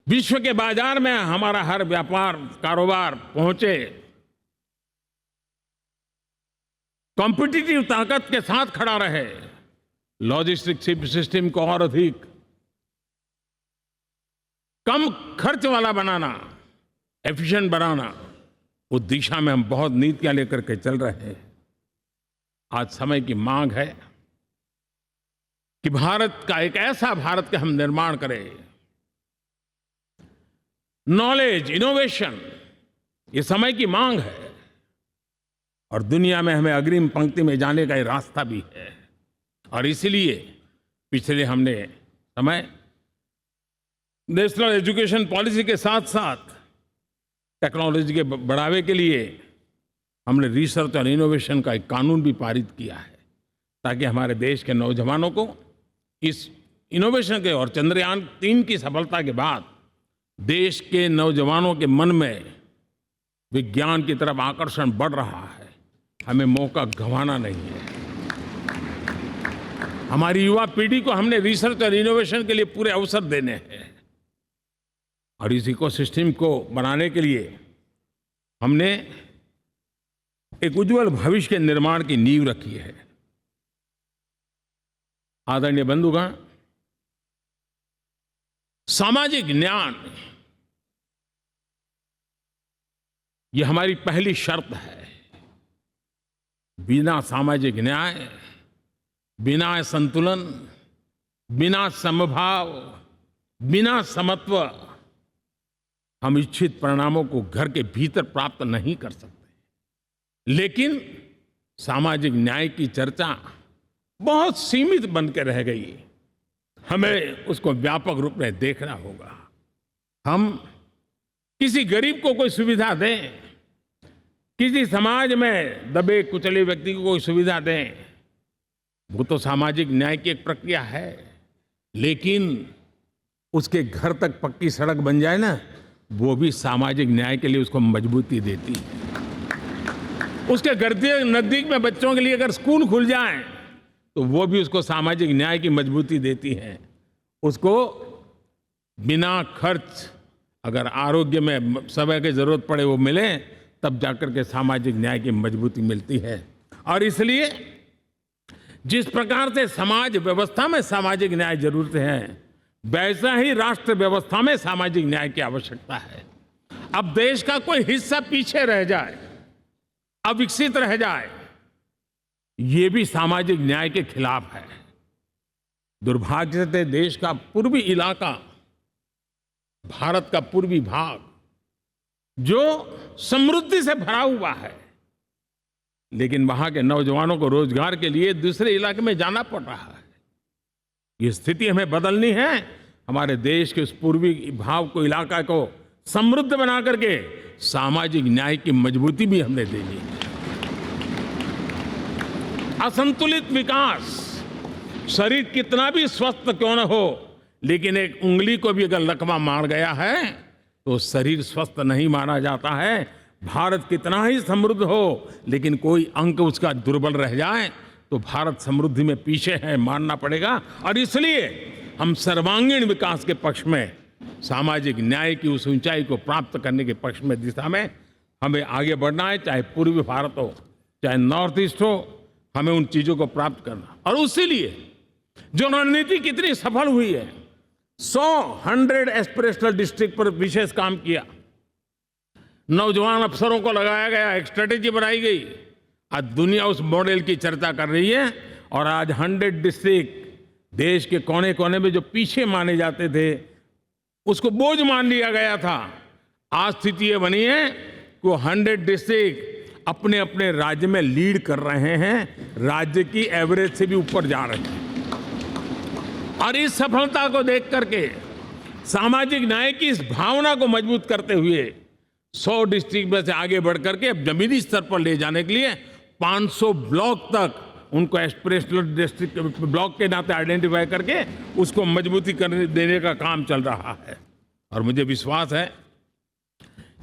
विश्व के बाजार में हमारा हर व्यापार कारोबार पहुंचे, कॉम्पिटिटिव ताकत के साथ खड़ा रहे, लॉजिस्टिक सिस्टम को और अधिक कम खर्च वाला बनाना, एफिशिएंट बनाना, उस दिशा में हम बहुत नीतियां लेकर के चल रहे हैं। आज समय की मांग है कि भारत का एक ऐसा भारत का हम निर्माण करें। नॉलेज, इनोवेशन, ये समय की मांग है और दुनिया में हमें अग्रिम पंक्ति में जाने का ये रास्ता भी है। और इसीलिए पिछले हमने समय नेशनल एजुकेशन पॉलिसी के साथ साथ टेक्नोलॉजी के बढ़ावे के लिए हमने रिसर्च और इनोवेशन का एक कानून भी पारित किया है, ताकि हमारे देश के नौजवानों को इस इनोवेशन के और चंद्रयान 3 की सफलता के बाद देश के नौजवानों के मन में विज्ञान की तरफ आकर्षण बढ़ रहा है। हमें मौका गंवाना नहीं है। हमारी युवा पीढ़ी को हमने रिसर्च और इनोवेशन के लिए पूरे अवसर देने हैं और इस इकोसिस्टम को बनाने के लिए हमने एक उज्जवल भविष्य के निर्माण की नींव रखी है। आदरणीय बंधुगण, सामाजिक न्याय ये हमारी पहली शर्त है। बिना सामाजिक न्याय, बिना संतुलन, बिना समभाव, बिना समत्व हम इच्छित परिणामों को घर के भीतर प्राप्त नहीं कर सकते। लेकिन सामाजिक न्याय की चर्चा बहुत सीमित बन के रह गई। हमें उसको व्यापक रूप में देखना होगा। हम किसी गरीब को कोई सुविधा दें, किसी समाज में दबे कुचले व्यक्ति को कोई सुविधा दें, वो तो सामाजिक न्याय की एक प्रक्रिया है। लेकिन उसके घर तक पक्की सड़क बन जाए ना, वो भी सामाजिक न्याय के लिए उसको मजबूती देती है। उसके घर के नजदीक में बच्चों के लिए अगर स्कूल खुल जाए तो वो भी उसको सामाजिक न्याय की मजबूती देती है। उसको बिना खर्च अगर आरोग्य में समय की जरूरत पड़े वो मिले, तब जाकर के सामाजिक न्याय की मजबूती मिलती है। और इसलिए जिस प्रकार से समाज व्यवस्था में सामाजिक न्याय जरूरत है, वैसा ही राष्ट्र व्यवस्था में सामाजिक न्याय की आवश्यकता है। अब देश का कोई हिस्सा पीछे रह जाए, अविकसित रह जाए, ये भी सामाजिक न्याय के खिलाफ है। दुर्भाग्य से देश का पूर्वी इलाका, भारत का पूर्वी भाग जो समृद्धि से भरा हुआ है, लेकिन वहां के नौजवानों को रोजगार के लिए दूसरे इलाके में जाना पड़ रहा है। ये स्थिति हमें बदलनी है। हमारे देश के उस पूर्वी भाव को, इलाका को समृद्ध बना करके सामाजिक न्याय की मजबूती भी हमने देनी है। असंतुलित विकास, शरीर कितना भी स्वस्थ क्यों न हो, लेकिन एक उंगली को भी अगर लकवा मार गया है तो शरीर स्वस्थ नहीं माना जाता है। भारत कितना ही समृद्ध हो, लेकिन कोई अंग उसका दुर्बल रह जाए तो भारत समृद्धि में पीछे है, मानना पड़ेगा। और इसलिए हम सर्वांगीण विकास के पक्ष में, सामाजिक न्याय की उस ऊंचाई को प्राप्त करने के पक्ष में, दिशा में हमें आगे बढ़ना है। चाहे पूर्वी भारत हो, चाहे नॉर्थ ईस्ट हो, हमें उन चीजों को प्राप्त करना। और उसी लिए जो रणनीति कितनी सफल हुई है, 100 एस्पिरेशनल डिस्ट्रिक्ट पर विशेष काम किया, नौजवान अफसरों को लगाया गया, एक स्ट्रेटेजी बनाई गई। आज दुनिया उस मॉडल की चर्चा कर रही है और आज 100 डिस्ट्रिक्ट देश के कोने कोने में जो पीछे माने जाते थे, उसको बोझ मान लिया गया था। आज स्थिति ये बनी है कि वो 100 डिस्ट्रिक्ट अपने अपने राज्य में लीड कर रहे हैं, राज्य की एवरेज से भी ऊपर जा रहे हैं। और इस सफलता को देख करके, सामाजिक न्याय की इस भावना को मजबूत करते हुए 100 डिस्ट्रिक्ट में से आगे बढ़ करके अब जमीनी स्तर पर ले जाने के लिए 500 ब्लॉक तक उनको एस्पिरेशनल डिस्ट्रिक्ट ब्लॉक के नाते आइडेंटिफाई करके उसको मजबूती करने देने का काम चल रहा है। और मुझे विश्वास है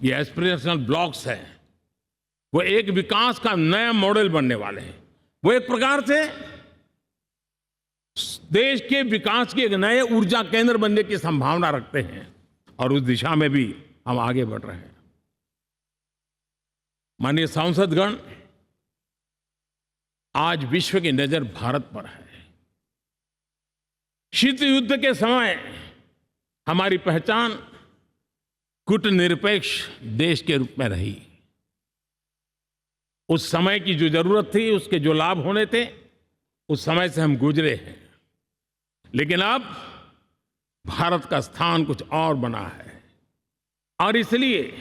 ये एस्पिरेशनल ब्लॉक्स है, वो एक विकास का नया मॉडल बनने वाले हैं। वो एक प्रकार से देश के विकास के एक नए ऊर्जा केंद्र बनने की संभावना रखते हैं। और उस दिशा में भी हम आगे बढ़ रहे हैं। माननीय सांसदगण, आज विश्व की नजर भारत पर है। शीत युद्ध के समय हमारी पहचान कूटनिरपेक्ष देश के रूप में रही। उस समय की जो जरूरत थी, उसके जो लाभ होने थे, उस समय से हम गुजरे हैं। लेकिन अब भारत का स्थान कुछ और बना है और इसलिए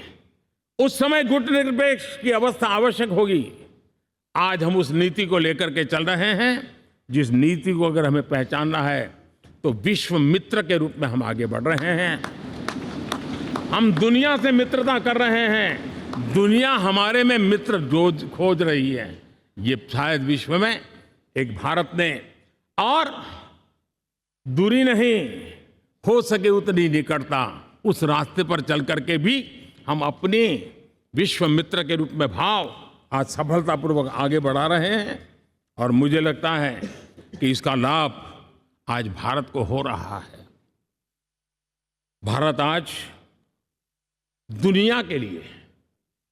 उस समय कूटनिरपेक्ष की अवस्था आवश्यक होगी। आज हम उस नीति को लेकर के चल रहे हैं, जिस नीति को अगर हमें पहचानना है तो विश्व मित्र के रूप में हम आगे बढ़ रहे हैं। हम दुनिया से मित्रता कर रहे हैं, दुनिया हमारे में मित्र खोज रही है। ये शायद विश्व में एक भारत ने और दूरी नहीं, हो सके उतनी निकटता, उस रास्ते पर चल करके भी हम अपने विश्व मित्र के रूप में भाव आज सफलतापूर्वक आगे बढ़ा रहे हैं। और मुझे लगता है कि इसका लाभ आज भारत को हो रहा है। भारत आज दुनिया के लिए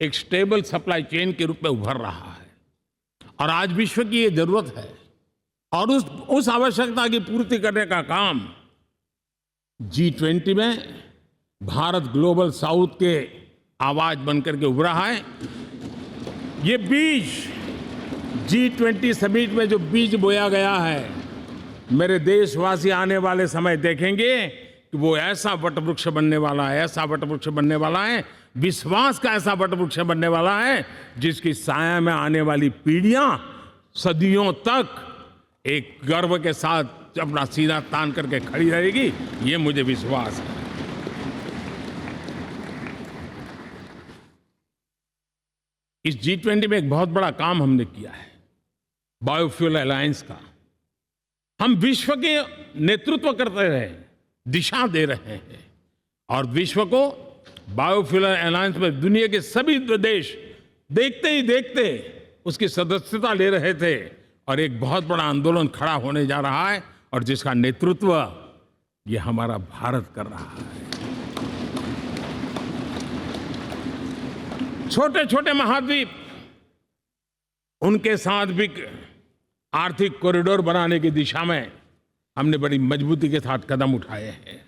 एक स्टेबल सप्लाई चेन के रूप में उभर रहा है और आज विश्व की ये जरूरत है। और उस आवश्यकता की पूर्ति करने का काम G20 में भारत ग्लोबल साउथ के आवाज बनकर के उभरा है। ये बीज G20 समिट में जो बीज बोया गया है, मेरे देशवासी आने वाले समय देखेंगे कि वो ऐसा वटवृक्ष बनने वाला है, ऐसा वटवृक्ष बनने वाला है, विश्वास का ऐसा वटवृक्ष बनने वाला है जिसकी साया में आने वाली पीढ़ियां सदियों तक एक गर्व के साथ अपना सीना तान करके खड़ी रहेगी। ये मुझे विश्वास है। इस G20 में एक बहुत बड़ा काम हमने किया है, बायोफ्यूल अलायंस का। हम विश्व के नेतृत्व करते रहे, दिशा दे रहे हैं और विश्व को बायोफ्यूल अलायंस में दुनिया के सभी देश देखते ही देखते उसकी सदस्यता ले रहे थे और एक बहुत बड़ा आंदोलन खड़ा होने जा रहा है और जिसका नेतृत्व ये हमारा भारत कर रहा है। छोटे छोटे महाद्वीप, उनके साथ भी आर्थिक कॉरिडोर बनाने की दिशा में हमने बड़ी मजबूती के साथ कदम उठाए हैं।